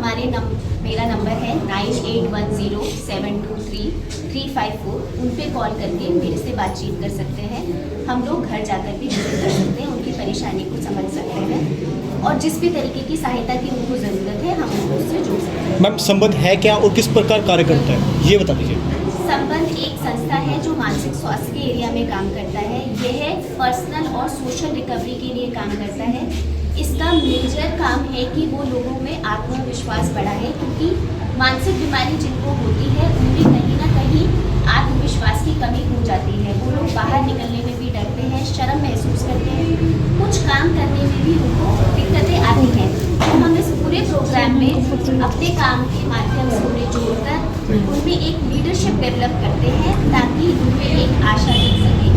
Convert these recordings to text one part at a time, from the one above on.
मेरा नंबर है 9810723354। उन पे कॉल करके मेरे से बातचीत कर सकते हैं। हम लोग घर जाकर भी विजिट कर सकते हैं, उनकी परेशानी को समझ सकते हैं और जिस भी तरीके की सहायता की उनको ज़रूरत है हम उनको उससे जोड़ सकते हैं। मैम संबंध है क्या और किस प्रकार कार्य करता है ये बता दीजिए। संबंध एक संस्था है जो मानसिक स्वास्थ्य के एरिया में काम करता है। यह पर्सनल और सोशल रिकवरी के लिए काम करता है। इसका मेजर काम है कि वो लोगों में आत्मविश्वास बढ़ाए, क्योंकि मानसिक बीमारी जिनको होती है उनमें कहीं ना कहीं आत्मविश्वास की कमी हो जाती है। वो लोग बाहर निकलने में भी डरते हैं, शर्म महसूस करते हैं, कुछ काम करने में भी उनको दिक्कतें आती हैं। तो हम इस पूरे प्रोग्राम में अपने काम के माध्यम से उन्हें जोड़कर उनमें एक लीडरशिप डेवलप करते हैं, ताकि उनमें एक आशा दिख सके,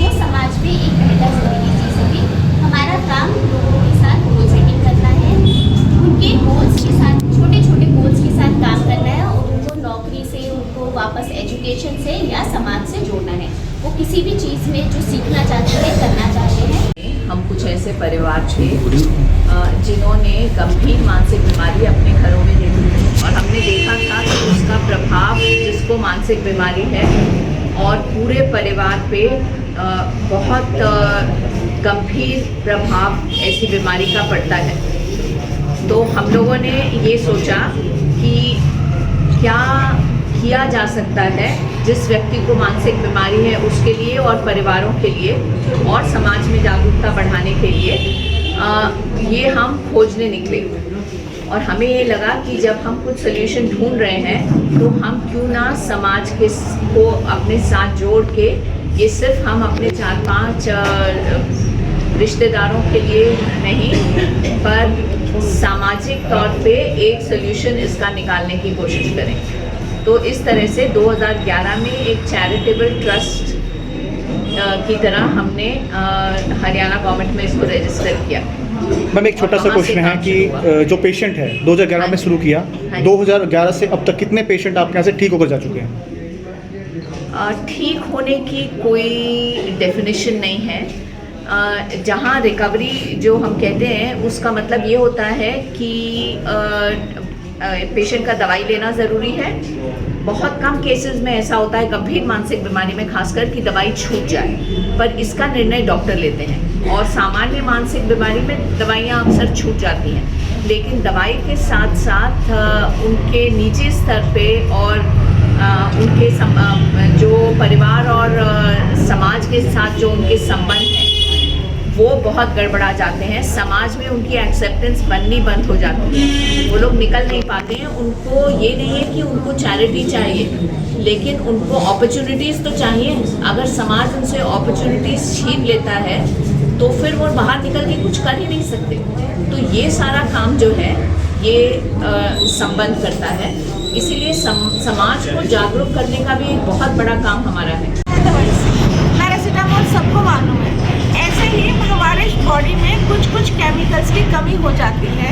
वो समाज में एक बेहतर जिंदगी जी सके। हमारा काम लोगों के साथ गोल सेटिंग करना है, उनके गोल्स के साथ, छोटे छोटे गोल्स के साथ काम करना है और उनको नौकरी से, उनको वापस एजुकेशन से या समाज से जोड़ना है। वो किसी भी चीज़ में जो सीखना चाहते हैं, करना चाहते हैं। हम कुछ ऐसे परिवार थे जिन्होंने गंभीर मानसिक बीमारी अपने घरों में देखी और हमने देखा था कि उसका प्रभाव जिसको मानसिक बीमारी है और पूरे परिवार पे बहुत गंभीर प्रभाव ऐसी बीमारी का पड़ता है। तो हम लोगों ने ये सोचा कि क्या किया जा सकता है जिस व्यक्ति को मानसिक बीमारी है उसके लिए और परिवारों के लिए और समाज में जागरूकता बढ़ाने के लिए ये हम खोजने निकले। और हमें ये लगा कि जब हम कुछ सोल्यूशन ढूंढ रहे हैं तो हम क्यों ना समाज के को अपने साथ जोड़ के, ये सिर्फ हम अपने 4-5 रिश्तेदारों के लिए नहीं पर सामाजिक तौर पे एक सोल्यूशन इसका निकालने की कोशिश करें। तो इस तरह से 2011 में एक चैरिटेबल ट्रस्ट की तरह हमने हरियाणा गवर्नमेंट में इसको रजिस्टर किया। मैम एक छोटा सा क्वेश्चन है कि जो पेशेंट है 2011 में शुरू किया, 2011 से अब तक कितने पेशेंट आपके यहाँ से ठीक होकर जा चुके हैं? ठीक होने की कोई डेफिनेशन नहीं है। जहाँ रिकवरी जो हम कहते हैं उसका मतलब ये होता है कि पेशेंट का दवाई लेना ज़रूरी है। बहुत कम केसेस में ऐसा होता है गंभीर मानसिक बीमारी में खासकर कि दवाई छूट जाए, पर इसका निर्णय डॉक्टर लेते हैं। और सामान्य मानसिक बीमारी में दवाइयाँ अक्सर छूट जाती हैं, लेकिन दवाई के साथ साथ उनके निजी स्तर पे और उनके जो परिवार और समाज के साथ जो उनके संबंध हैं वो बहुत गड़बड़ा जाते हैं। समाज में उनकी एक्सेप्टेंस बननी बंद हो जाती है, वो लोग निकल नहीं पाते हैं। उनको ये नहीं है कि उनको चैरिटी चाहिए, लेकिन उनको अपॉर्चुनिटीज़ तो चाहिए। अगर समाज उनसे अपॉर्चुनिटीज़ छीन लेता है तो फिर वो बाहर निकल के कुछ कर ही नहीं सकते। तो ये सारा काम जो है ये संबंध करता है, इसीलिए समाज को जागरूक करने का भी एक बहुत बड़ा काम हमारा है। पैरासीटामोल सबको मालूम है, ऐसे ही हमारे बॉडी में कुछ केमिकल्स की कमी हो जाती है,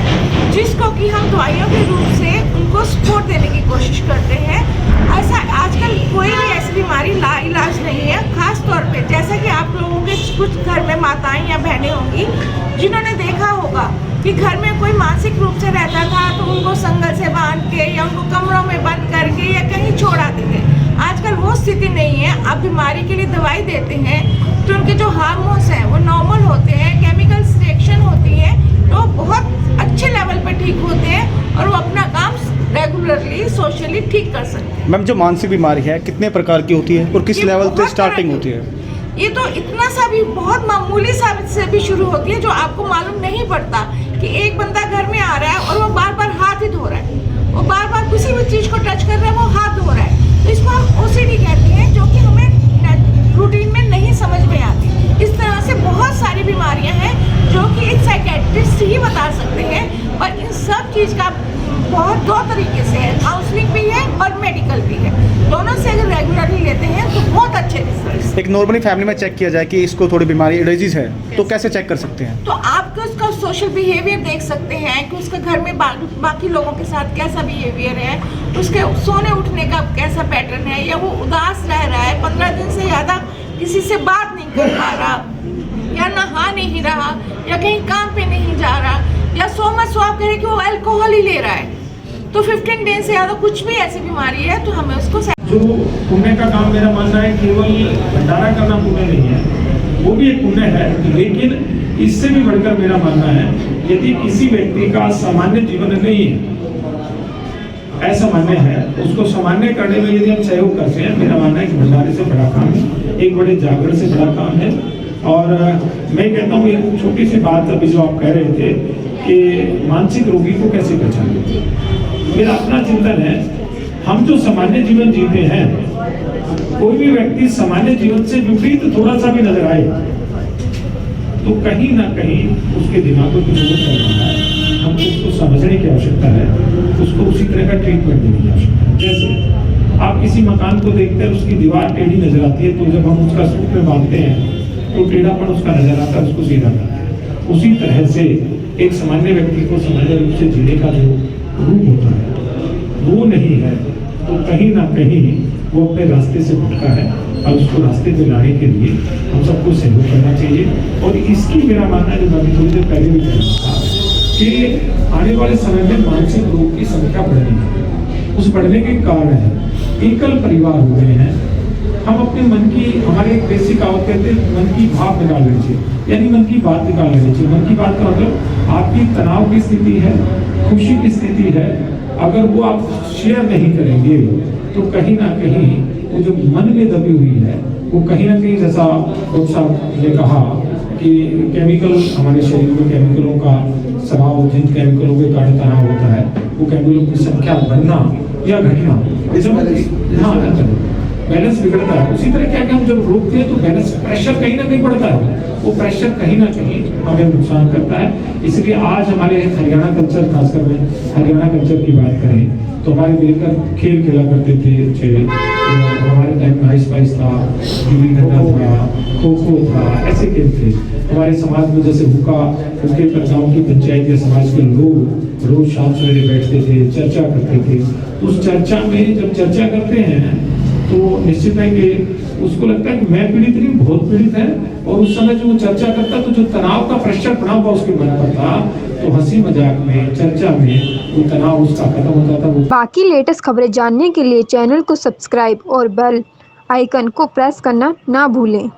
जिसको कि हम दवाइयों के रूप से उनको सपोर्ट देने की कोशिश करते हैं। ऐसा आजकल कोई भी ऐसी बीमारी लाइलाज नहीं है। खास तौर पे जैसा कि आप लोगों के कुछ घर में माताएं या बहनें होंगी जिन्होंने देखा होगा कि घर में कोई मानसिक रूप से रहता था तो उनको संगल से बांध के या उनको कमरों में बंद करके या कहीं छोड़ आते थे। आजकल वो स्थिति नहीं है। आप बीमारी के लिए दवाई देते हैं तो उनके जो हार्मोन्स हैं वो नॉर्मल होते हैं, केमिकल्स रिएक्शन होती है तो बहुत अच्छे लेवल पे ठीक होते हैं और वो अपना काम रेगुलरली सोशली ठीक कर सकते हैं। मैम जो मानसिक बीमारी है कितने प्रकार की होती है और किस लेवल पे स्टार्टिंग होती है? ये तो इतना सा भी बहुत मामूली सा से भी शुरू होती है जो आपको मालूम नहीं पड़ता कि एक बंदा घर में आ रहा है और वो बार बार हाथ ही धो रहा है, वो बार बार किसी भी चीज़ को टच कर रहा है, वो हाथ धो रहा है। तो इसको हम OCD कहते हैं, जो कि हमें रूटीन में नहीं समझ में आती। इस तरह से बहुत सारी बीमारियां हैं जो कि एक साइकेट्रिस्ट ही बता सकते हैं, पर इन सब चीज़ का बहुत 2 तरीके से है, काउंसलिंग भी है और मेडिकल भी है। दोनों से अगर रेगुलरली लेते हैं तो बहुत अच्छे रिजल्ट। एक नॉर्मली फैमिली में चेक किया जाए कि इसको थोड़ी बीमारी डिजीज है तो कैसे चेक कर सकते हैं? तो आपको उसका सोशल बिहेवियर देख सकते हैं कि उसका घर में बाकी लोगों के साथ कैसा बिहेवियर है, उसके सोने उठने का कैसा पैटर्न है, या वो उदास रह रहा है, 15 दिन से ज़्यादा किसी से बात नहीं कर पा रहा, या नहा नहीं रहा, या कहीं काम पे नहीं जा रहा, या सो मच सो आप कह रहे कि वो अल्कोहल ही ले रहा है। तो 15 दिन से ज़्यादा कुछ भी ऐसी बीमारी है तो हमें उसको जो पुण्य का काम मेरा मानना है केवल भंडारा करना पुण्य नहीं है, वो भी एक पुण्य है, लेकिन इससे भी बढ़कर मेरा मानना है यदि किसी व्यक्ति का सामान्य जीवन नहीं है, असामान्य है, उसको सामान्य करने में यदि हम सहयोग करते हैं, मेरा मानना है कि भंडारे से बड़ा काम है, एक बड़े जागरण से बड़ा काम है। और मैं कहता हूँ एक छोटी सी बात अभी जो आप कह रहे थे कि मानसिक रोगी को कैसे पहचानें, मेरा अपना चिंतन है, हम जो सामान्य जीवन जीते हैं, कोई भी व्यक्ति सामान्य जीवन से विपरीत थोड़ा सा भी नजर आए तो कहीं ना कहीं उसके दिमाग को कुछ कर रहा है, हमको उसको समझने की आवश्यकता है, उसको उसी तरह का ट्रीटमेंट देने की आवश्यकता है। जैसे आप किसी मकान को देखते हैं, उसकी दीवार टेढ़ी नजर आती है, तो जब हम उसका सूट में बांधते हैं तो टेढ़ापन उसका नजर आता है, उसको सीधा करते हैं। उसी तरह से एक सामान्य व्यक्ति को सामान्य रूप से जीने का जो रूप होता है वो नहीं है, तो कहीं ना कहीं वो अपने रास्ते से भटका है और उसको रास्ते पे लाने के लिए हम सबको सहयोग करना चाहिए। और इसकी मेरा मानना है, जो मैं थोड़ी देर पहले भी कह रहा था, कि आने वाले समय में मानसिक रोग की संख्या बढ़नी है। उस बढ़ने के कारण है एकल परिवार हो गए हैं। हम अपने मन की, हमारे एक बेसिक कहावत कहते हैं, मन की भाव निकाल लेनी चाहिए, यानी मन की बात निकाल लेनी चाहिए। मन की बात का मतलब आपकी तनाव की स्थिति है, खुशी की स्थिति है, अगर वो आप शेयर नहीं करेंगे तो कहीं ना कहीं वो जो मन में दबी हुई है वो कहीं ना कहीं, जैसा डॉक्टर साहब ने कहा कि केमिकल, हमारे शरीर में केमिकलों का स्वभाव, जिन केमिकलों के कारण तनाव होता है, वो केमिकलों की संख्या बढ़ना या घटना, बैलेंस बिगड़ता है। उसी तरह क्या कि हम जब रोकते हैं तो बैलेंस, प्रेशर कहीं ना कहीं बढ़ता है, वो प्रेशर कहीं ना कहीं हमें नुकसान करता है। इसलिए आज हमारे हरियाणा कल्चर, खासकर में हरियाणा कल्चर की बात करें तो हमारे मिलकर खेल खेला करते थे। हमारे टाइम में आइस पाइस था, गिल्ली डंडा था, खो खो था, ऐसे खेल थे। हमारे समाज में जैसे हुक्के पर गाँव की पंचायत या समाज के लोग रोज शाम सवेरे बैठते थे, चर्चा करते थे। उस चर्चा में जब चर्चा करते हैं तो निश्चित है कि उसको लगता है कि मैं पीड़ित नहीं, बहुत पीड़ित है, और उस समय जो वो चर्चा करता तो जो तनाव का प्रेशर बना हुआ उसके मन पर था, तो हंसी मजाक में, चर्चा में वो तनाव उसका खत्म होता था। बाकी लेटेस्ट खबरें जानने के लिए चैनल को सब्सक्राइब और बेल आइकन को प्रेस करना ना भूलें।